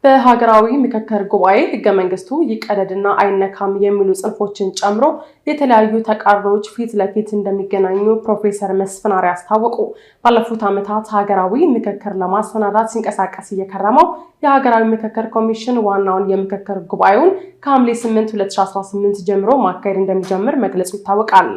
በሀገራዊ ምክክር ጉባኤ ህገ መንግስቱ ይቀደድና አይነካም የሚሉ ጽንፎችን ጨምሮ የተለያዩ ተቃርኖዎች ፊት ለፊት እንደሚገናኙ ፕሮፌሰር መስፍን አርአያ አስታወቁ። ባለፉት ዓመታት ሀገራዊ ምክክር ለማሰናዳት ሲንቀሳቀስ የከረመው የሀገራዊ ምክክር ኮሚሽን ዋናውን የምክክር ጉባኤውን ከሐምሌ 8 2018 ጀምሮ ማካሄድ እንደሚጀምር መግለጹ ይታወቃል።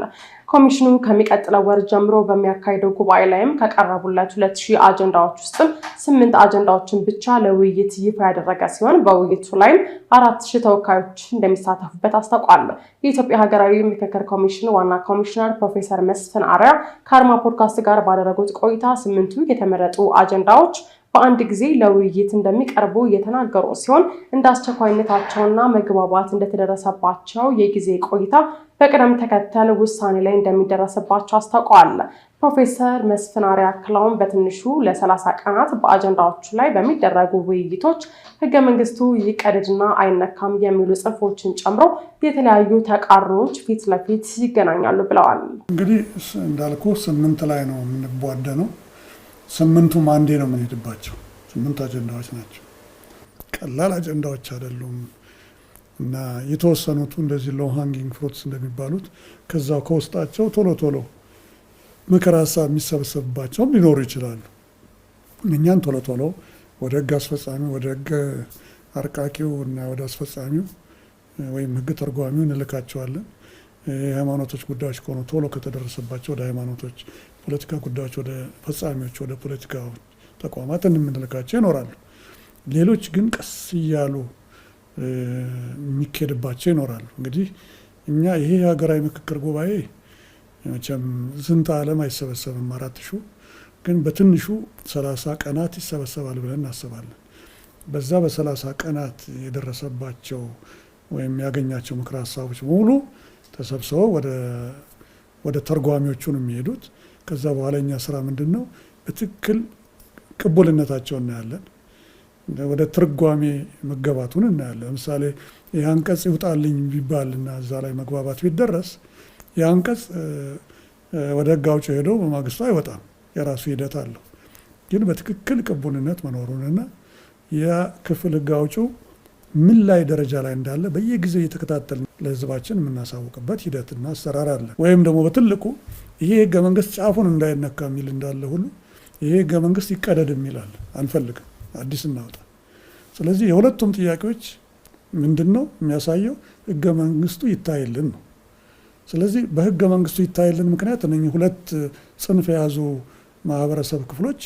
ኮሚሽኑ ከሚቀጥለው ወር ጀምሮ በሚያካሄደው ጉባኤ ላይም ከቀረቡለት 2000 አጀንዳዎች ውስጥ 8 አጀንዳዎችን ብቻ ለውይይት ይፋ ያደረገ ሲሆን በውይይቱ ላይም 4000 ተወካዮች እንደሚሳተፉበት አስታውቋል። የኢትዮጵያ ሀገራዊ ምክክር ኮሚሽን ዋና ኮሚሽነር ፕሮፌሰር መስፍን አርአያ ከአርማ ፖድካስት ጋር ባደረጉት ቆይታ 8ቱ የተመረጡ አጀንዳዎች በአንድ ጊዜ ለውይይት እንደሚቀርቡ የተናገሩ ሲሆን እንደ አስቸኳይነታቸውና መግባባት እንደተደረሰባቸው የጊዜ ቆይታ በቅደም ተከተል ውሳኔ ላይ እንደሚደረስባቸው አስታውቀዋል። ፕሮፌሰር መስፍን አርአያ አክለውም በትንሹ ለ30 ቀናት በአጀንዳዎቹ ላይ በሚደረጉ ውይይቶች ህገ መንግስቱ ይቀደድና አይነካም የሚሉ ጽንፎችን ጨምሮ የተለያዩ ተቃርኖዎች ፊት ለፊት ይገናኛሉ ብለዋል። እንግዲህ እንዳልኩ 8 ላይ ነው የምንቧደነው። 8ቱም አንዴ ነው የምንሄድባቸው። 8 አጀንዳዎች ናቸው። ቀላል አጀንዳዎች አይደሉም እና የተወሰኑት እንደዚህ ሎው ሃንጊንግ ፍሩትስ እንደሚባሉት ከዛው ከውስጣቸው ቶሎ ምክር ሀሳብ የሚሰበሰብባቸውም ሊኖሩ ይችላሉ። እኛን ቶሎ ወደ ህግ አስፈጻሚ ወደ ህግ አርቃቂው እና ወደ አስፈጻሚው ወይም ህግ ተርጓሚው እንልካቸዋለን። የሃይማኖቶች ጉዳዮች ከሆኑ ቶሎ ከተደረሰባቸው ወደ ሃይማኖቶች፣ ፖለቲካ ጉዳዮች ወደ ፈጻሚዎች፣ ወደ ፖለቲካ ተቋማት እንምንልካቸው ይኖራሉ። ሌሎች ግን ቀስ እያሉ የሚካሄድባቸው ይኖራሉ። እንግዲህ እኛ ይሄ ሀገራዊ ምክክር ጉባኤ መቼም ዝንተ ዓለም አይሰበሰብም 4000 ግን በትንሹ 30 ቀናት ይሰበሰባል ብለን እናስባለን። በዛ በ30 ቀናት የደረሰባቸው ወይም ያገኛቸው ምክር ሀሳቦች ሙሉ ተሰብስበው ወደ ተርጓሚዎቹ ነው የሚሄዱት። ከዛ በኋላ እኛ ስራ ምንድን ነው? በትክክል ቅቡልነታቸውን እናያለን። ወደ ትርጓሜ መገባቱን እናያለን። ለምሳሌ የአንቀጽ ይውጣልኝ ቢባልና እዛ ላይ መግባባት ቢደረስ የአንቀጽ ወደ ህግ አውጪው ሄዶ በማግስቱ አይወጣም። የራሱ ሂደት አለው። ግን በትክክል ቅቡልነት መኖሩንና የክፍል ህግ አውጪው ምን ላይ ደረጃ ላይ እንዳለ በየጊዜው እየተከታተልን ለህዝባችን የምናሳውቅበት ሂደትና አሰራር አለ። ወይም ደግሞ በትልቁ ይሄ ህገ መንግስት ጫፉን እንዳይነካ የሚል እንዳለ ሁሉ ይሄ ህገ መንግስት ይቀደድ የሚላል አንፈልግም፣ አዲስ እናውጣ። ስለዚህ የሁለቱም ጥያቄዎች ምንድነው የሚያሳየው? ህገ መንግስቱ ይታይልን ነው። ስለዚህ በህገ መንግስቱ ይታይልን ምክንያት እነኚህ ሁለት ጽንፍ የያዙ ማህበረሰብ ክፍሎች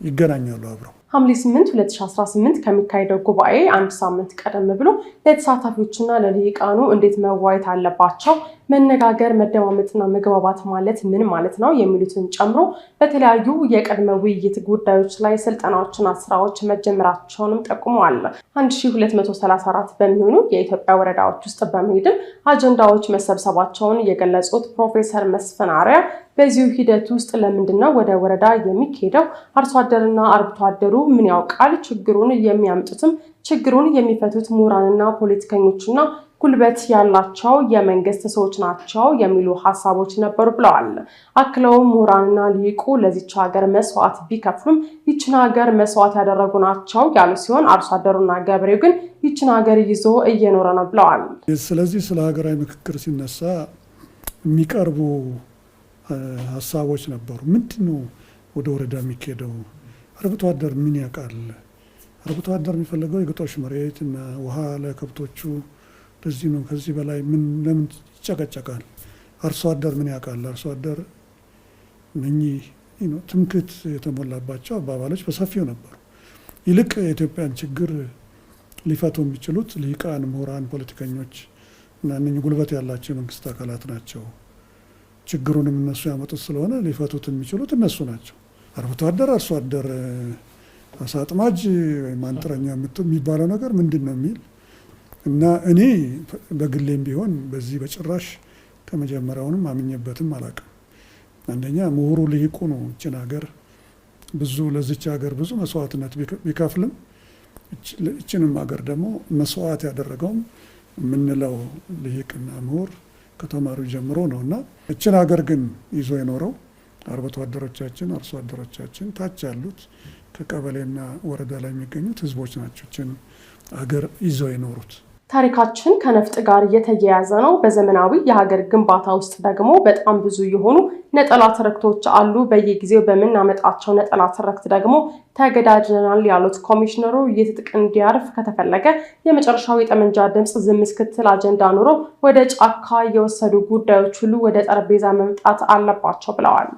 ይገናኛሉ አብረው። ሐምሌ 8 2018 ከሚካሄደው ጉባኤ አንድ ሳምንት ቀደም ብሎ ለተሳታፊዎችና ለልሂቃኑ እንዴት መዋየት አለባቸው፣ መነጋገር፣ መደማመጥና መግባባት ማለት ምን ማለት ነው የሚሉትን ጨምሮ በተለያዩ የቅድመ ውይይት ጉዳዮች ላይ ስልጠናዎችና ስራዎች መጀመራቸውንም ጠቁመዋል። 1234 በሚሆኑ የኢትዮጵያ ወረዳዎች ውስጥ በመሄድም አጀንዳዎች መሰብሰባቸውን የገለጹት ፕሮፌሰር መስፍን አርአያ በዚሁ ሂደት ውስጥ ለምንድነው ወደ ወረዳ የሚካሄደው? አርሶ አደርና አርብቶ አደሩ ምን ያውቃል? ችግሩን የሚያምጡትም ችግሩን የሚፈቱት ምሁራንና ፖለቲከኞችና ጉልበት ያላቸው የመንግስት ሰዎች ናቸው የሚሉ ሀሳቦች ነበሩ ብለዋል። አክለውም ምሁራንና ሊቁ ለዚች ሀገር መስዋዕት ቢከፍሉም ይችን ሀገር መስዋዕት ያደረጉ ናቸው ያሉ ሲሆን አርሶ አደሩና ገበሬው ግን ይችን ሀገር ይዞ እየኖረ ነው ብለዋል። ስለዚህ ስለ ሀገራዊ ምክክር ሲነሳ የሚቀርቡ ሀሳቦች ነበሩ። ምንድነው ወደ ወረዳ የሚካሄደው? አርብቶ አደር ምን ያውቃል? አርብቶ አደር የሚፈልገው የግጦሽ መሬት እና ውሃ ለከብቶቹ ለዚህ ነው። ከዚህ በላይ ለምን ይጨቀጨቃል? አርሶ አደር ምን ያውቃል? አርሶ አደር እነኚህ ትምክህት የተሞላባቸው አባባሎች በሰፊው ነበሩ። ይልቅ የኢትዮጵያን ችግር ሊፈቱ የሚችሉት ልሂቃን፣ ምሁራን፣ ፖለቲከኞች እና እነኚህ ጉልበት ያላቸው የመንግስት አካላት ናቸው። ችግሩንም እነሱ ያመጡት ስለሆነ ሊፈቱት የሚችሉት እነሱ ናቸው። አርብቶ አደር፣ አርሶ አደር፣ አሳ አጥማጅ ወይም አንጥረኛ የሚባለው ነገር ምንድን ነው የሚል እና እኔ በግሌም ቢሆን በዚህ በጭራሽ ከመጀመሪያውንም አምኜበትም አላውቅም። አንደኛ ምሁሩ ልሂቁ ነው እችን ሀገር ለዚች ሀገር ብዙ መስዋዕትነት ቢከፍልም እችንም ሀገር ደግሞ መስዋዕት ያደረገውም የምንለው ልሂቅና ምሁር ከተማሪው ጀምሮ ነው እና እችን ሀገር ግን ይዞ የኖረው አርብቶ አደሮቻችን፣ አርሶ አደሮቻችን ታች ያሉት ከቀበሌና ወረዳ ላይ የሚገኙት ህዝቦች ናቸው አገር ይዘው የኖሩት። ታሪካችን ከነፍጥ ጋር እየተያያዘ ነው። በዘመናዊ የሀገር ግንባታ ውስጥ ደግሞ በጣም ብዙ የሆኑ ነጠላ ትርክቶች አሉ። በየጊዜው በምናመጣቸው ነጠላ ትርክት ደግሞ ተገዳድረናል ያሉት ኮሚሽነሩ የትጥቅ እንዲያርፍ ከተፈለገ የመጨረሻው የጠመንጃ ድምፅ ዝም እስክትል አጀንዳ ኑሮ ወደ ጫካ የወሰዱ ጉዳዮች ሁሉ ወደ ጠረጴዛ መምጣት አለባቸው ብለዋል።